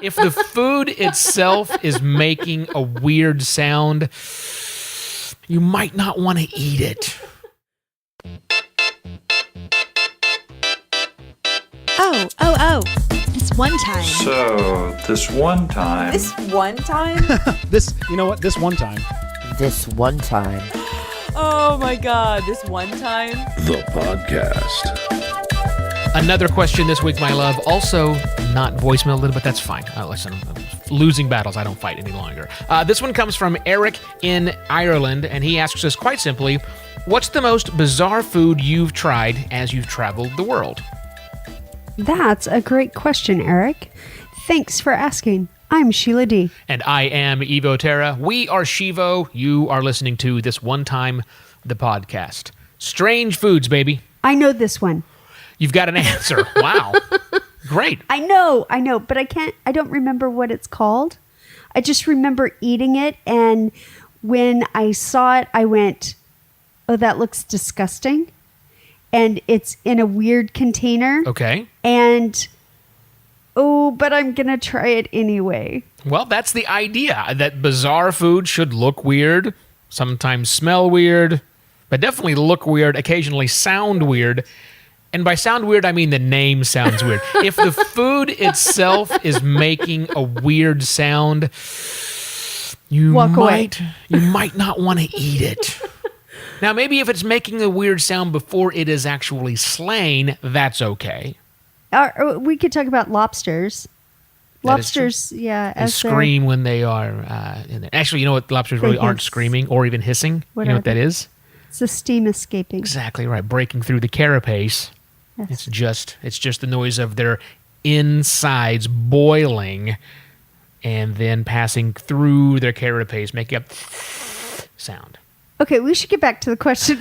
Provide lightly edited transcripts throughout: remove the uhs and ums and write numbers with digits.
If the food itself is making a weird sound, you might not want to eat it. Oh. This one time. So, this one time. This one time? This one time. This one time. Oh my God, this one time? The podcast. Another question this week, my love. Also, not voicemail, but that's fine. Listen, losing battles, I don't fight any longer. This one comes from Eric in Ireland, and he asks us quite simply, what's the most bizarre food you've tried as you've traveled the world? That's a great question, Eric. Thanks for asking. I'm Sheila D. And I am Evo Terra. We are Shivo. You are listening to This One Time, the podcast. Strange foods, baby. I know this one. You've got an answer. Wow. Great. I know, but I don't remember what it's called. I just remember eating it, and when I saw it, I went, oh, that looks disgusting. And it's in a weird container. Okay. And, oh, but I'm going to try it anyway. Well, that's the idea, that bizarre food should look weird, sometimes smell weird, but definitely look weird, occasionally sound weird. And by sound weird, I mean the name sounds weird. If the food itself is making a weird sound, you might not want to eat it. Now, maybe if it's making a weird sound before it is actually slain, that's okay. We could talk about lobsters. Lobsters, yeah. They scream when they are in there. Actually, you know what? Lobsters really aren't screaming or even hissing. You know what that is? It's the steam escaping. Exactly right. Breaking through the carapace. Yes. It's just the noise of their insides boiling and then passing through their carapace, making a sound. Okay, we should get back to the question.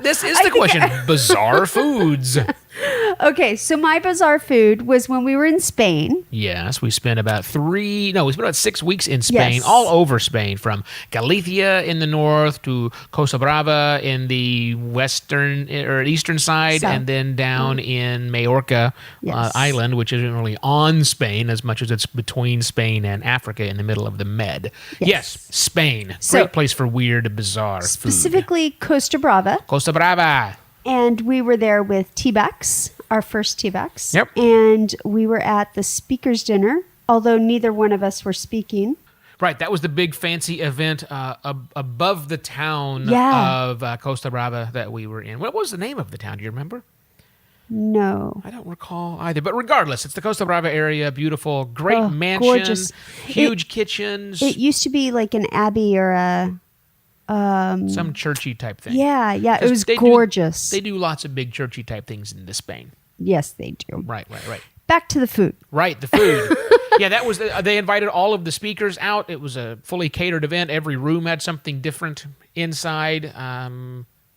This is the question. Bizarre foods. Okay, so my bizarre food was when we were in Spain. Yes, we spent about 6 weeks in Spain, all over Spain, from Galicia in the north to Costa Brava in the western or eastern side, and then down in Majorca island, which isn't really on Spain as much as it's between Spain and Africa in the middle of the Med. Yes, Spain. Great place for weird, bizarre food. Specifically Costa Brava. Costa Brava. And we were there with T-Bax, our first T-Bax. Yep. And we were at the speaker's dinner, although neither one of us were speaking. Right, that was the big fancy event above the town of Costa Brava that we were in. What was the name of the town? Do you remember? No. I don't recall either. But regardless, it's the Costa Brava area. Beautiful, great mansion, gorgeous. Huge kitchens. It used to be like an abbey or a... some churchy type thing. Yeah. It was gorgeous. They do lots of big churchy type things in Spain. Yes, they do. Right. Back to the food. Right, the food. Yeah, that was. They invited all of the speakers out. It was a fully catered event. Every room had something different inside.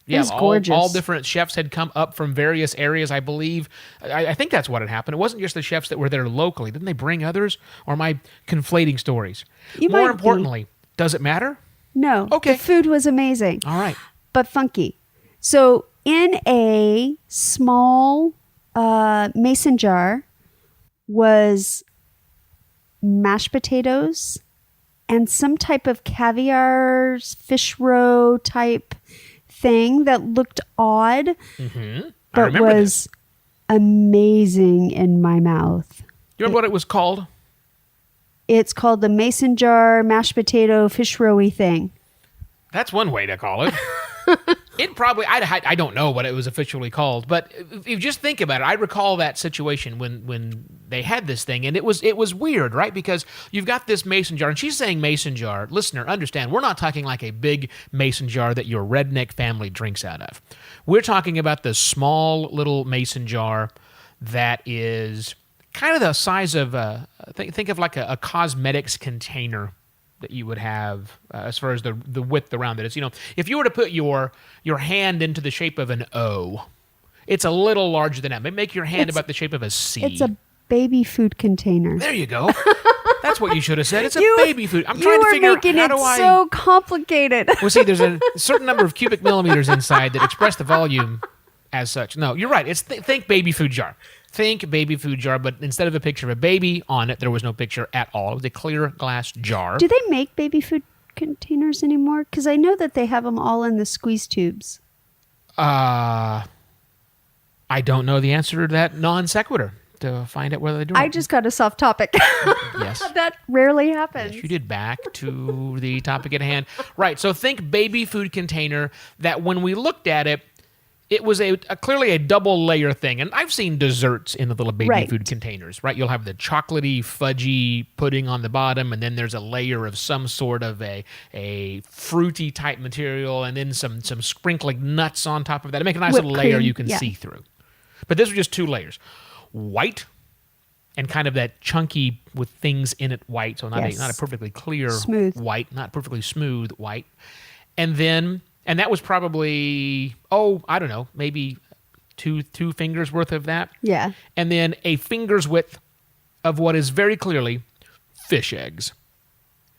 It was gorgeous. All different chefs had come up from various areas, I believe. I think that's what had happened. It wasn't just the chefs that were there locally. Didn't they bring others? Or am I conflating stories? More importantly, does it matter? No. Okay. The food was amazing. All right. But funky. So in a small mason jar was mashed potatoes and some type of caviar fish roe type thing that looked odd, but was amazing in my mouth. You remember what it was called? It's called the mason jar mashed potato fish roe-y thing. That's one way to call it. It probably, I don't know what it was officially called, but if you just think about it, I recall that situation when they had this thing, and it was weird, right? Because you've got this mason jar, and she's saying mason jar. Listener, understand, we're not talking like a big mason jar that your redneck family drinks out of. We're talking about the small little mason jar that is kind of the size of, think of like a cosmetics container that you would have as far as the width around it. It's, if you were to put your hand into the shape of an O, it's a little larger than that. Maybe make your hand about the shape of a C. It's a baby food container. There you go. That's what you should have said. It's a baby food. I'm trying to figure out how do I... so complicated. Well, see, there's a certain number of cubic millimeters inside that express the volume as such. No, you're right. It's think baby food jar. Think baby food jar, but instead of a picture of a baby on it, there was no picture at all. It was a clear glass jar. Do they make baby food containers anymore? Because I know that they have them all in the squeeze tubes. I don't know the answer to that non sequitur to find out whether they do. I just got us off topic. Yes. That rarely happens. Yes, you did. Back to the topic at hand. Right. So think baby food container that when we looked at it, it was clearly a double layer thing. And I've seen desserts in the little baby food containers, right? You'll have the chocolatey, fudgy pudding on the bottom, and then there's a layer of some sort of a fruity type material, and then some sprinkling nuts on top of that to make a nice Whipped little layer cream, you can yeah. see through. But this was just 2 layers. White and kind of that chunky with things in it white, so not a perfectly clear Smooth. white, not perfectly smooth white. And that was probably, I don't know, maybe two fingers worth of that. Yeah. And then a finger's width of what is very clearly fish eggs.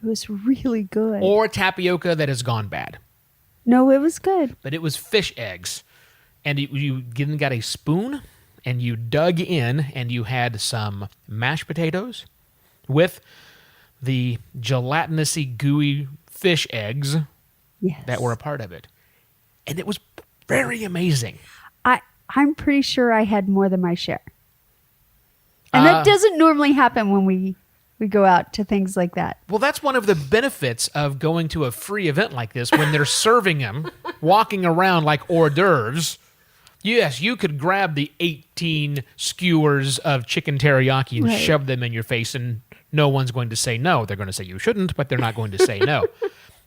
It was really good. Or tapioca that has gone bad. No, it was good. But it was fish eggs. And you got a spoon, and you dug in, and you had some mashed potatoes with the gelatinousy, gooey fish eggs Yes. that were a part of it. And it was very amazing. I'm pretty sure I had more than my share. And that doesn't normally happen when we go out to things like that. Well, that's one of the benefits of going to a free event like this when they're serving them, walking around like hors d'oeuvres. Yes, you could grab the 18 skewers of chicken teriyaki and Right. shove them in your face, and no one's going to say no. They're going to say you shouldn't, but they're not going to say no.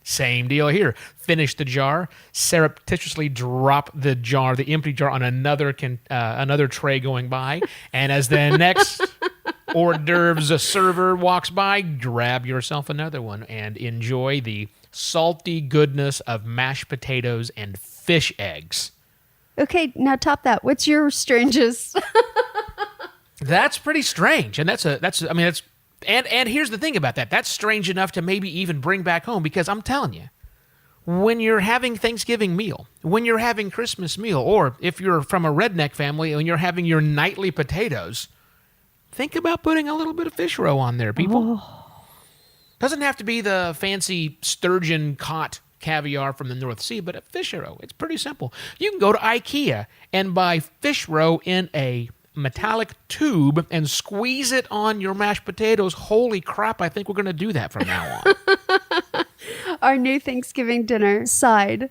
Same deal here. Finish the jar, surreptitiously drop the jar, the empty jar, on another tray going by, and as the next hors d'oeuvres server walks by, grab yourself another one and enjoy the salty goodness of mashed potatoes and fish eggs. Okay, now top that. What's your strangest? That's pretty strange, and and here's the thing about that. That's strange enough to maybe even bring back home, because I'm telling you, when you're having Thanksgiving meal, when you're having Christmas meal, or if you're from a redneck family and you're having your nightly potatoes, think about putting a little bit of fish roe on there, people. Doesn't have to be the fancy sturgeon caught caviar from the North Sea, but a fish roe. It's pretty simple. You can go to IKEA and buy fish roe in a metallic tube and squeeze it on your mashed potatoes. Holy crap, I think we're going to do that from now on. Our new Thanksgiving dinner side.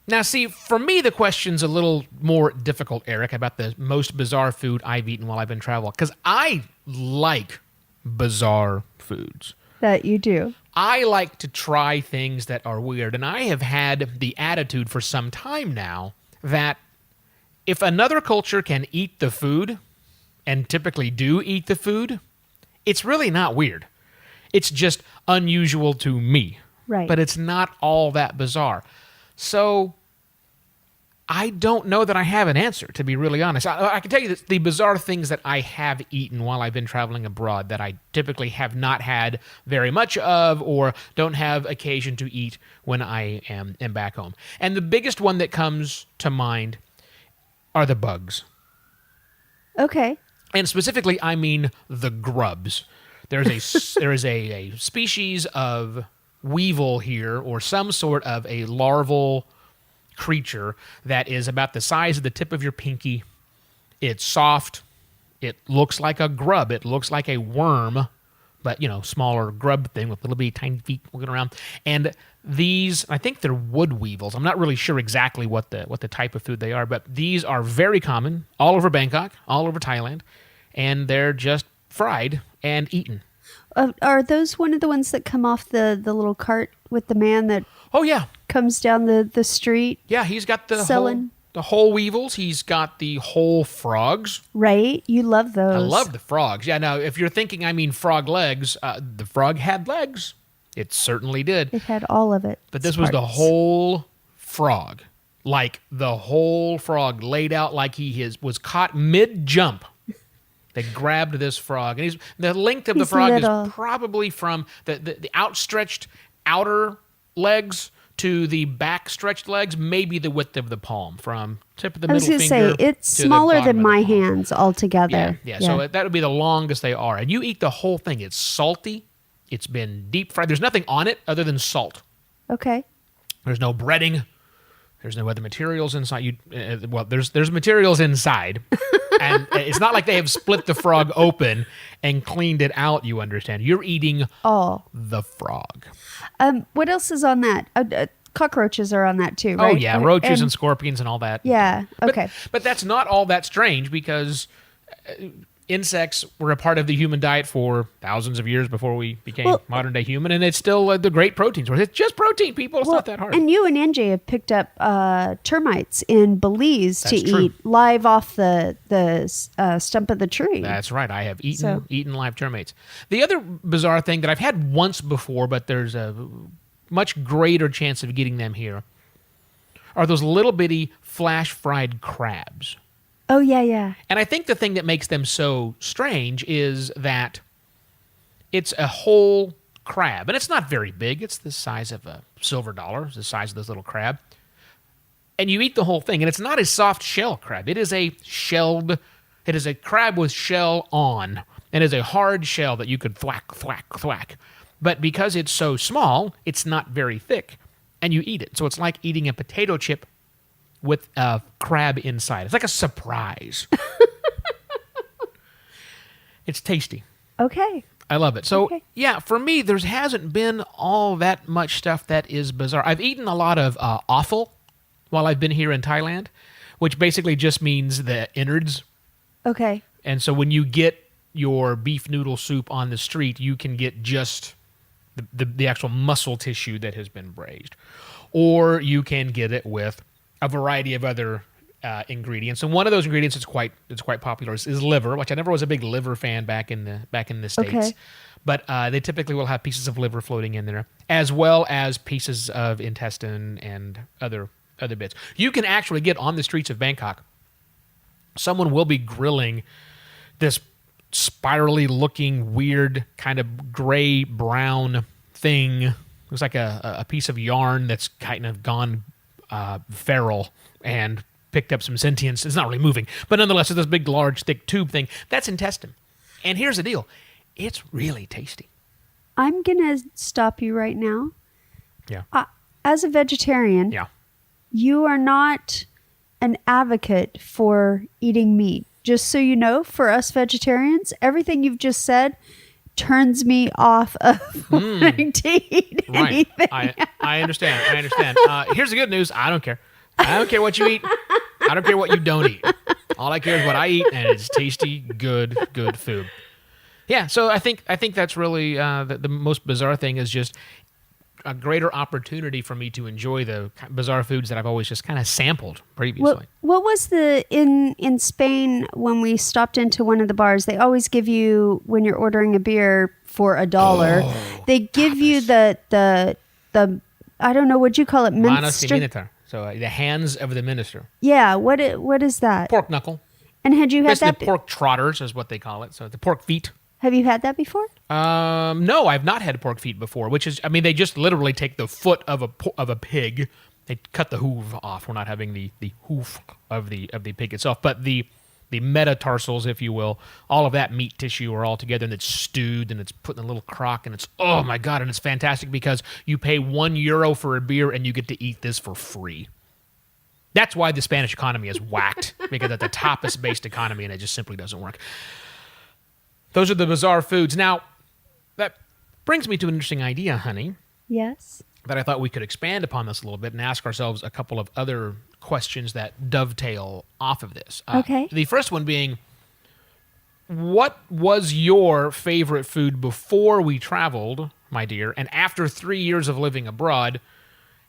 Now, see, for me, the question's a little more difficult, Eric, about the most bizarre food I've eaten while I've been traveling, because I like bizarre foods. That you do. I like to try things that are weird, and I have had the attitude for some time now that if another culture can eat the food, and typically do eat the food, it's really not weird. It's just unusual to me. Right. But it's not all that bizarre. So I don't know that I have an answer, to be really honest. I can tell you that the bizarre things that I have eaten while I've been traveling abroad that I typically have not had very much of, or don't have occasion to eat when I am back home. And the biggest one that comes to mind are the bugs. Okay. And specifically, I mean the grubs. There is a species of weevil here, or some sort of a larval creature that is about the size of the tip of your pinky. It's soft. It looks like a grub. It looks like a worm, but, smaller grub thing with little bitty tiny feet walking around. And these, I think they're wood weevils. I'm not really sure exactly what the type of food they are, but these are very common all over Bangkok, all over Thailand, and they're just fried and eaten. Are those one of the ones that come off the little cart with the man that Oh, yeah. comes down the street? Yeah, he's got the Selling. whole weevils. He's got the whole frogs. Right? You love those. I love the frogs. Yeah, now, if you're thinking I mean frog legs, the frog had legs. It certainly did. It had all of it. But this was the whole frog. Like the whole frog laid out like was caught mid-jump. They grabbed this frog. And the length of the He's frog little. is probably from the outstretched outer legs to the back stretched legs, maybe the width of the palm, from tip of the I was middle going to finger. say, it's to the smaller bottom than of the my palm. hands altogether. Yeah. So that would be the longest they are. And you eat the whole thing. It's salty. It's been deep fried. There's nothing on it other than salt. Okay. There's no breading. There's no other materials inside. There's materials inside. And it's not like they have split the frog open and cleaned it out, you understand. You're eating the frog. What else is on that? Cockroaches are on that too, Oh, right? yeah, roaches and scorpions and all that. Yeah, okay. But that's not all that strange because insects were a part of the human diet for thousands of years before we became modern-day human, and it's still the great protein source. It's just protein, people. It's not that hard. And you and NJ have picked up termites in Belize That's to true. eat live off the stump of the tree. That's right. I have eaten live termites. The other bizarre thing that I've had once before, but there's a much greater chance of getting them here, are those little bitty flash-fried crabs. Oh, yeah. And I think the thing that makes them so strange is that it's a whole crab. And it's not very big. It's the size of a silver dollar. It's the size of this little crab. And you eat the whole thing. And it's not a soft shell crab. It is a crab with shell on. And it's a hard shell that you could thwack, thwack, thwack. But because it's so small, it's not very thick. And you eat it. So it's like eating a potato chip with a crab inside. It's like a surprise. It's tasty. Okay. I love it. So, Okay. yeah, for me, there hasn't been all that much stuff that is bizarre. I've eaten a lot of offal while I've been here in Thailand, which basically just means the innards. Okay. And so when you get your beef noodle soup on the street, you can get just the actual muscle tissue that has been braised. Or you can get it with a variety of other ingredients, and one of those ingredients that's quite popular is liver, which I never was a big liver fan back in the States. Okay. But they typically will have pieces of liver floating in there, as well as pieces of intestine and other bits. You can actually get on the streets of Bangkok. Someone will be grilling this spirally looking weird kind of gray brown thing. Looks like a piece of yarn that's kind of gone feral and picked up some sentience. It's not really moving, but nonetheless, it's this big, large, thick tube thing. That's intestine. And here's the deal. It's really tasty. I'm going to stop you right now. Yeah. As a vegetarian, Yeah. you are not an advocate for eating meat. Just so you know, for us vegetarians, everything you've just said turns me off of wanting to eat Right. anything. I understand. Here's the good news. I don't care. I don't care what you eat. I don't care what you don't eat. All I care is what I eat, and it's tasty, good food. Yeah, so I think that's really the most bizarre thing is just a greater opportunity for me to enjoy the bizarre foods that I've always just kind of sampled previously. What was in Spain when we stopped into one of the bars? They always give you, when you're ordering a beer for $1, they give you the I don't know, what'd you call it? Manos de Minster? Minister. So the hands of the minister. Yeah, what is that? Pork knuckle. And had you had Basically that? pork trotters is what they call it. So the pork feet. Have you had that before? No, I've not had pork feet before. Which is, I mean, they just literally take the foot of a pig. They cut the hoof off. We're not having the hoof of the pig itself, but the metatarsals, if you will, all of that meat tissue are all together, and it's stewed, and it's put in a little crock, and it's, oh my God, and it's fantastic because you pay €1 for a beer and you get to eat this for free. That's why the Spanish economy is whacked, because it's a tapas-based economy, and it just simply doesn't work. Those are the bizarre foods. Now, that brings me to an interesting idea, honey, Yes. that I thought we could expand upon this a little bit and ask ourselves a couple of other questions that dovetail off of this. Okay. The first one being, what was your favorite food before we traveled, my dear, and after 3 years of living abroad,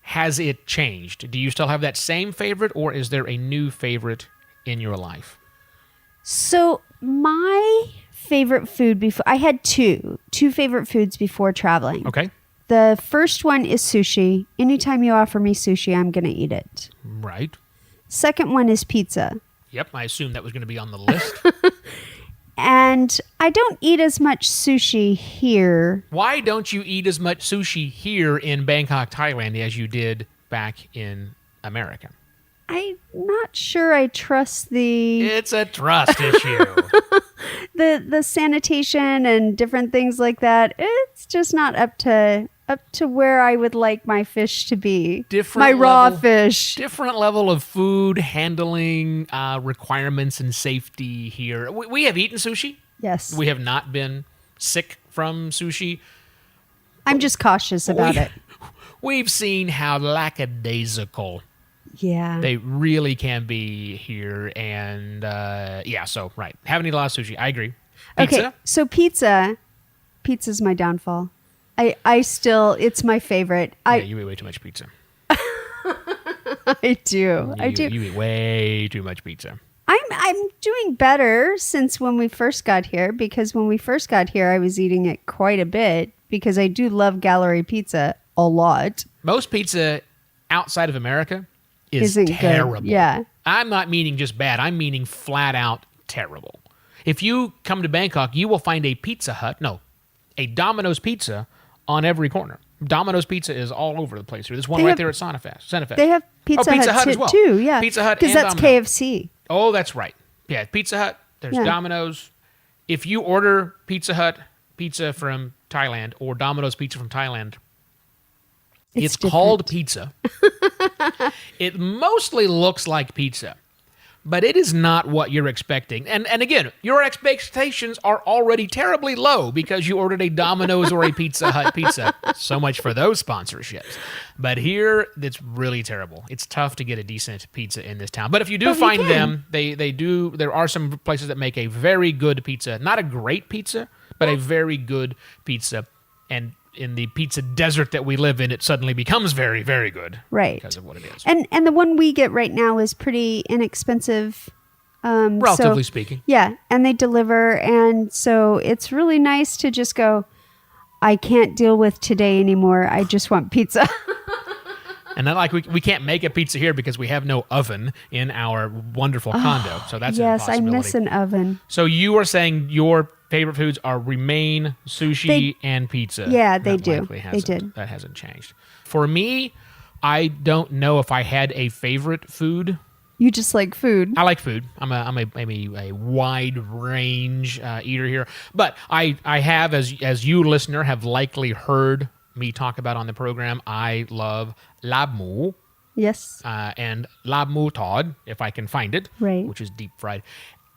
has it changed? Do you still have that same favorite, or is there a new favorite in your life? So my favorite food before, I had two favorite foods before traveling. Okay. The first one is sushi. Anytime you offer me sushi, I'm going to eat it. Right. Second one is pizza. Yep, I assumed that was going to be on the list. And I don't eat as much sushi here. Why don't you eat as much sushi here in Bangkok, Thailand, as you did back in America? I'm not sure I trust It's a trust issue. the sanitation and different things like that. It's just not up to where I would like my fish to be. My raw fish. Different level of food handling requirements and safety here. We have eaten sushi. Yes. We have not been sick from sushi. I'm just cautious about it. We've seen how lackadaisical Yeah. they really can be here. And so, right. Haven't eaten a lot of sushi. I agree. Pizza? Okay, so pizza's my downfall. I still, it's my favorite. Yeah, you eat way too much pizza. I do. You eat way too much pizza. I'm doing better since when we first got here, because when we first got here, I was eating it quite a bit because I do love gallery pizza a lot. Most pizza outside of America Isn't terrible. good. Yeah. I'm not meaning just bad. I'm meaning flat out terrible. If you come to Bangkok, you will find a a Domino's pizza on every corner. Domino's Pizza is all over the place. There's one right there at Santa Fe. They have Pizza Hut as well. too, yeah. Pizza Hut because and that's Domino's. KFC. Oh, that's right. Yeah, Pizza Hut. There's Domino's. If you order Pizza Hut pizza from Thailand or Domino's pizza from Thailand, it's called pizza. It mostly looks like pizza, but it is not what you're expecting. And again, your expectations are already terribly low because you ordered a Domino's or a Pizza Hut pizza. So much for those sponsorships. But here, it's really terrible. It's tough to get a decent pizza in this town. But if you do find them, they do. There are some places that make a very good pizza. Not a great pizza, but a very good pizza. And in the pizza desert that we live in, it suddenly becomes very, very good. Right. Because of what it is. And the one we get right now is pretty inexpensive. Relatively speaking. Yeah, and they deliver. And so it's really nice to just go, I can't deal with today anymore. I just want pizza. And not like we can't make a pizza here because we have no oven in our wonderful condo. So that's an yes, I impossibility. miss an oven. So you are saying your favorite foods remain sushi and pizza. Yeah, they That do. likely They did. That hasn't changed. For me, I don't know if I had a favorite food. You just like food. I like food. I'm a wide range eater here, but I have, as you listener have likely heard me talk about on the program, I love laab Yes. and laab tod, if I can find it, Right. which is deep fried.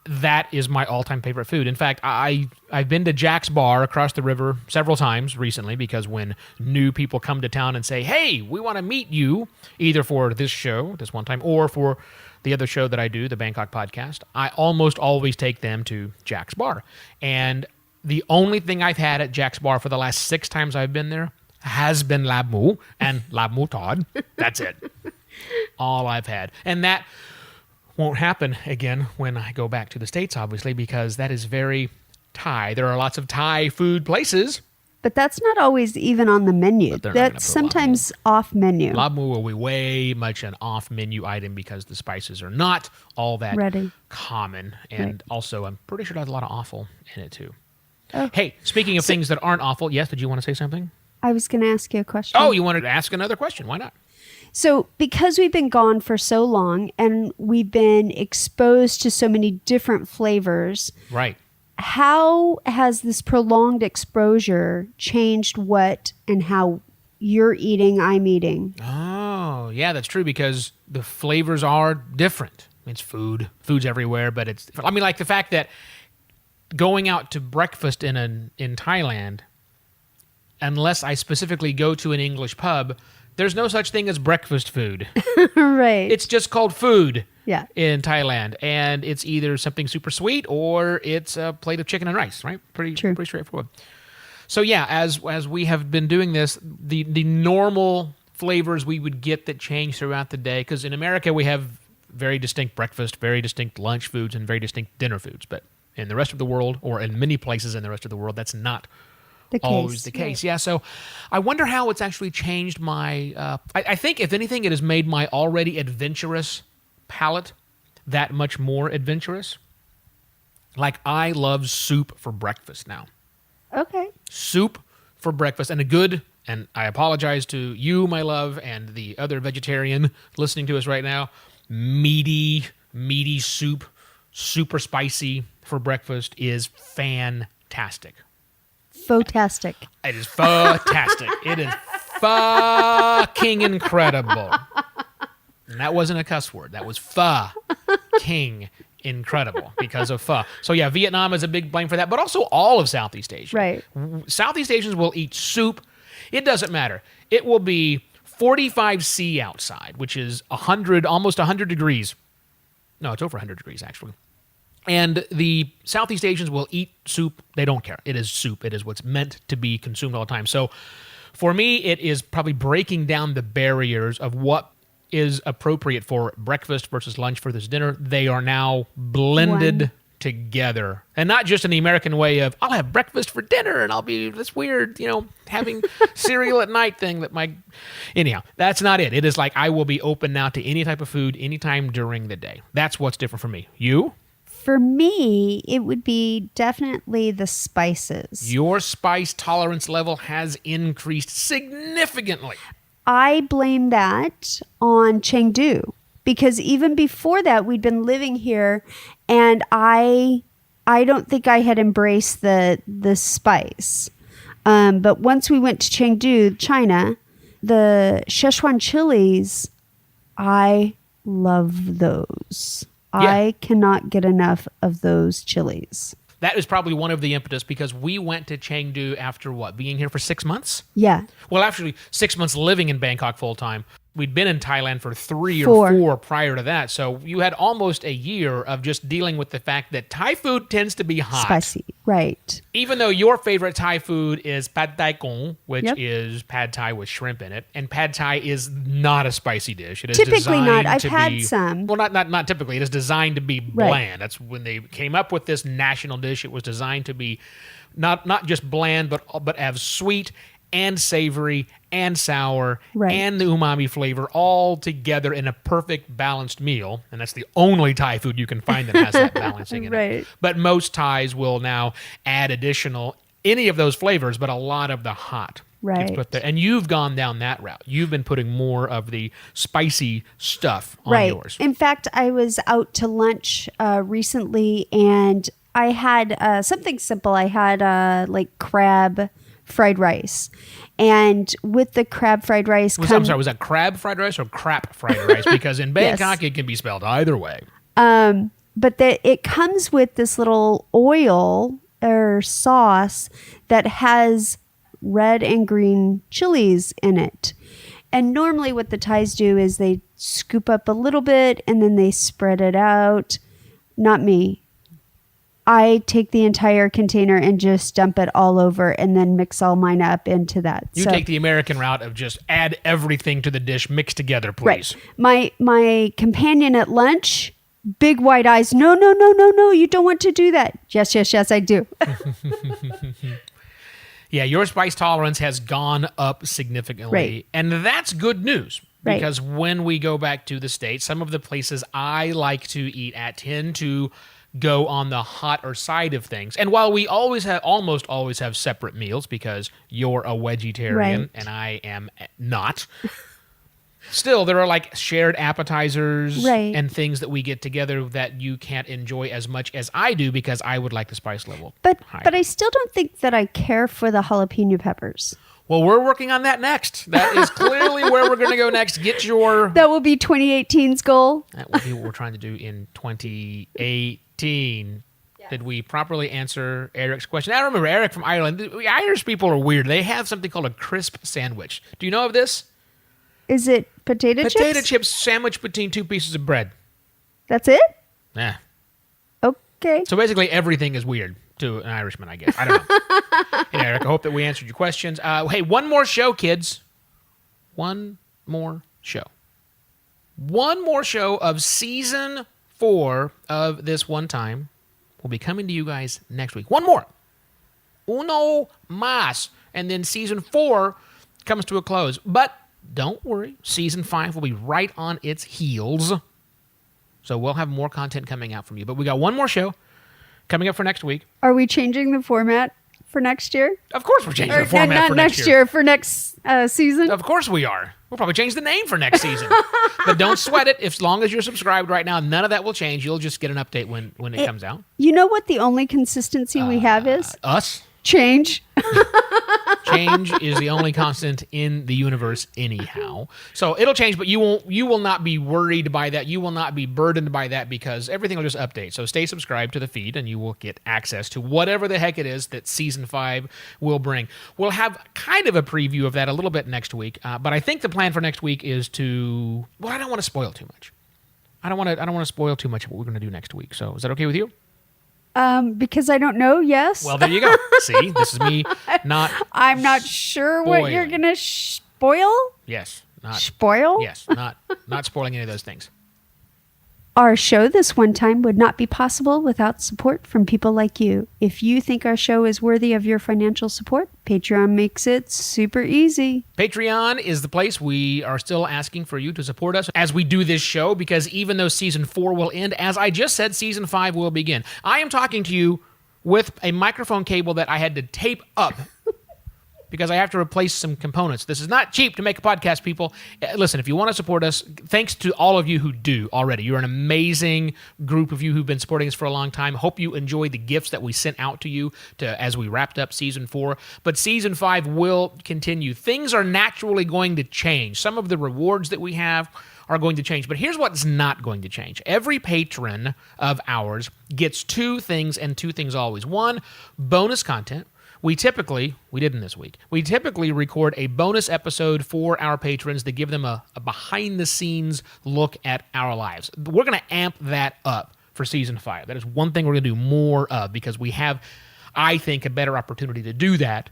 That is my all-time favorite food. In fact, I've been to Jack's Bar across the river several times recently because when new people come to town and say, hey, we want to meet you, either for this show, this one time, or for the other show that I do, the Bangkok podcast, I almost always take them to Jack's Bar. And the only thing I've had at Jack's Bar for the last 6 times I've been there has been laab and laab tod. That's it. All I've had. And that won't happen again when I go back to the States, obviously, because that is very Thai. There are lots of Thai food places. But that's not always even on the menu. But they're not gonna That's put sometimes off menu. Laab will be way much an off-menu item because the spices are not all that Ready. common. And also, I'm pretty sure it has a lot of offal in it, too. Oh. Hey, speaking of things that aren't offal, yes, did you want to say something? I was going to ask you a question. Oh, you wanted to ask another question. Why not? So, because we've been gone for so long and we've been exposed to so many different flavors, Right. how has this prolonged exposure changed what and how you're eating, I'm eating? Oh, yeah, that's true because the flavors are different. It's food. Food's everywhere, but it's... I mean, like the fact that going out to breakfast in Thailand, unless I specifically go to an English pub, there's no such thing as breakfast food. Right. It's just called food Yeah. in Thailand, and it's either something super sweet or it's a plate of chicken and rice, right? Pretty straightforward. So yeah, as we have been doing this, the normal flavors we would get that change throughout the day, because in America we have very distinct breakfast, very distinct lunch foods, and very distinct dinner foods, but in the rest of the world, or in many places in the rest of the world, that's not always the case. Yeah, so I wonder how it's actually changed my... I think, if anything, it has made my already adventurous palate that much more adventurous. Like, I love soup for breakfast now. Okay. Soup for breakfast, and and I apologize to you, my love, and the other vegetarian listening to us right now, meaty soup, super spicy for breakfast is fantastic. Fantastic. It is fantastic. It is fucking incredible. And that wasn't a cuss word. That was fucking incredible because of pho. So yeah, Vietnam is a big blame for that, but also all of Southeast Asia. Right. Southeast Asians will eat soup. It doesn't matter. It will be 45 C outside, which is almost 100 degrees. No, it's over 100 degrees actually. And the Southeast Asians will eat soup. They don't care. It is soup. It is what's meant to be consumed all the time. So for me, it is probably breaking down the barriers of what is appropriate for breakfast versus lunch versus dinner. They are now blended together. And not just in the American way of, I'll have breakfast for dinner and I'll be this weird, having cereal at night thing that anyhow, that's not it. It is like I will be open now to any type of food anytime during the day. That's what's different for me. You? For me, it would be definitely the spices. Your spice tolerance level has increased significantly. I blame that on Chengdu because even before that, we'd been living here, and I don't think I had embraced the spice. But once we went to Chengdu, China, the Szechuan chilies, I love those. Yeah. I cannot get enough of those chilies. That is probably one of the impetus because we went to Chengdu after being here for 6 months? Yeah. Well, actually, 6 months living in Bangkok full time. We'd been in Thailand for 3 or 4 prior to that. So you had almost a year of just dealing with the fact that Thai food tends to be hot. Spicy, right. Even though your favorite Thai food is pad thai kong, which Yep. is pad thai with shrimp in it. And pad thai is not a spicy dish. It is Typically not. designed I've to had be- some. Well, not typically. It is designed to be Right. bland. That's when they came up with this national dish. It was designed to be not just bland, but have sweet and savory and sour Right. and the umami flavor all together in a perfect balanced meal. And that's the only Thai food you can find that has that balancing in Right. it. But most Thais will now add any of those flavors, but a lot of the hot. Right. gets put there. And you've gone down that route. You've been putting more of the spicy stuff on Right. yours. In fact, I was out to lunch recently, and I had something simple. I had crab fried rice, and with the crab fried rice, I'm sorry, was that crab fried rice or crap fried rice? Because in Bangkok, it can be spelled either way. but it comes with this little oil or sauce that has red and green chilies in it. And normally what the Thais do is they scoop up a little bit and then they spread it out. Not me. I take the entire container and just dump it all over and then mix all mine up into that. You take the American route of just add everything to the dish, mix together, please. Right. My companion at lunch, big white eyes. No, you don't want to do that. Yes, I do. Yeah, your spice tolerance has gone up significantly. Right. And that's good news. Right. Because when we go back to the States, some of the places I like to eat at tend to go on the hotter side of things. And while we almost always have separate meals because you're a vegetarian Right. and I am not, still there are like shared appetizers Right. and things that we get together that you can't enjoy as much as I do because I would like the spice level But higher. I still don't think that I care for the jalapeno peppers. Well, we're working on that next. That is clearly where we're going to go next. Get your... That will be 2018's goal. That will be what we're trying to do in 2018. Did we properly answer Eric's question? I remember Eric from Ireland. The Irish people are weird. They have something called a crisp sandwich. Do you know of this? Is it potato chips? Potato chips sandwiched between two pieces of bread. That's it? Yeah. Okay. So basically everything is weird to an Irishman, I guess. I don't know. Hey, Eric, I hope that we answered your questions. Hey, one more show, kids. One more show. One more show of season 4 of This One Time will be coming to you guys next week. One more. Uno más. And then season 4 comes to a close. But don't worry. Season 5 will be right on its heels. So we'll have more content coming out from you. But we got one more show. coming up for next week. Are we changing the format for next year? Of course we're changing Or, the format not for next year. For next season? Of course we are. We'll probably change the name for next season. But don't sweat it. As long as you're subscribed right now, none of that will change. You'll just get an update when it comes out. You know what the only consistency we have is? Us. Change. Change is the only constant in the universe anyhow. So it'll change, but you will not be worried by that. You will not be burdened by that because everything will just update. So stay subscribed to the feed and you will get access to whatever the heck it is that season 5 will bring. We'll have kind of a preview of that a little bit next week, but I think the plan for next week is to, well, I don't want to spoil too much. I don't want to spoil too much of what we're going to do next week. So is that okay with you? Because I don't know, yes. Well, there you go. See, this is me not. I'm not sure what you're spoiling. going to spoil. Yes, not Spoil? Yes, not spoiling any of those things. Our show this one time would not be possible without support from people like you. If you think our show is worthy of your financial support, Patreon makes it super easy. Patreon is the place we are still asking for you to support us as we do this show, because even though season 4 will end, as I just said, season 5 will begin. I am talking to you with a microphone cable that I had to tape up because I have to replace some components. This is not cheap to make a podcast, people. Listen, if you want to support us, thanks to all of you who do already. You're an amazing group of you who've been supporting us for a long time. Hope you enjoyed the gifts that we sent out to you as we wrapped up season 4. But season 5 will continue. Things are naturally going to change. Some of the rewards that we have are going to change. But here's what's not going to change. Every patron of ours gets 2 things and 2 things always. 1, bonus content. We didn't this week, we typically record a bonus episode for our patrons to give them a behind-the-scenes look at our lives. We're going to amp that up for season 5. That is one thing we're going to do more of because we have, I think, a better opportunity to do that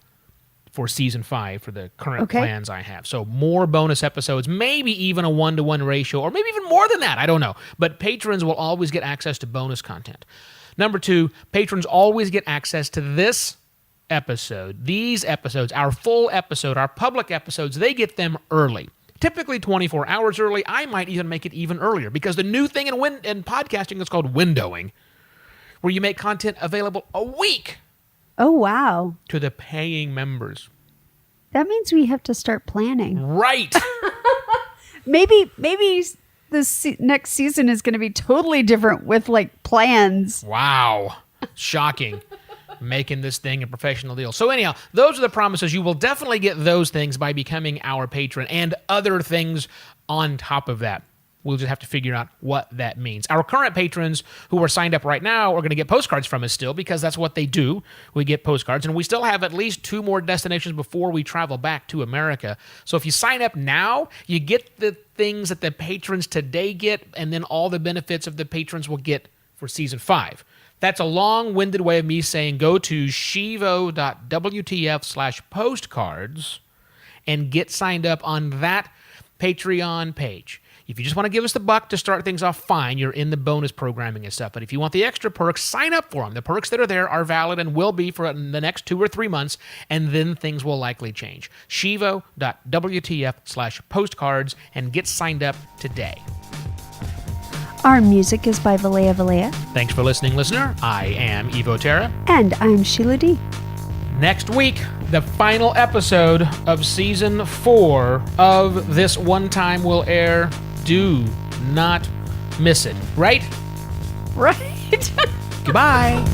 for season 5 for the current plans I have. So more bonus episodes, maybe even a 1-to-1 ratio, or maybe even more than that. I don't know. But patrons will always get access to bonus content. Number 2, patrons always get access to these episodes, our full episode, our public episodes, they get them early. Typically 24 hours early. I might even make it even earlier because the new thing in podcasting is called windowing, where you make content available a week. Oh, wow. To the paying members. That means we have to start planning. Right. Maybe this next season is going to be totally different with like plans. Wow. Shocking. Making this thing a professional deal. So anyhow, those are the promises. You will definitely get those things by becoming our patron and other things on top of that. We'll just have to figure out what that means. Our current patrons who are signed up right now are going to get postcards from us still because that's what they do. We get postcards, and we still have at least 2 more destinations before we travel back to America. So if you sign up now, you get the things that the patrons today get, and then all the benefits of the patrons will get for season 5. That's a long-winded way of me saying go to shivo.wtf/postcards and get signed up on that Patreon page. If you just want to give us the buck to start things off, fine. You're in the bonus programming and stuff. But if you want the extra perks, sign up for them. The perks that are there are valid and will be for the next 2 or 3 months, and then things will likely change. shivo.wtf/postcards and get signed up today. Our music is by Valea Valea. Thanks for listening, listener. I am Evo Terra. And I'm Sheila D. Next week, the final episode of Season 4 of This One Time will air. Do not miss it. Right? Right. Goodbye.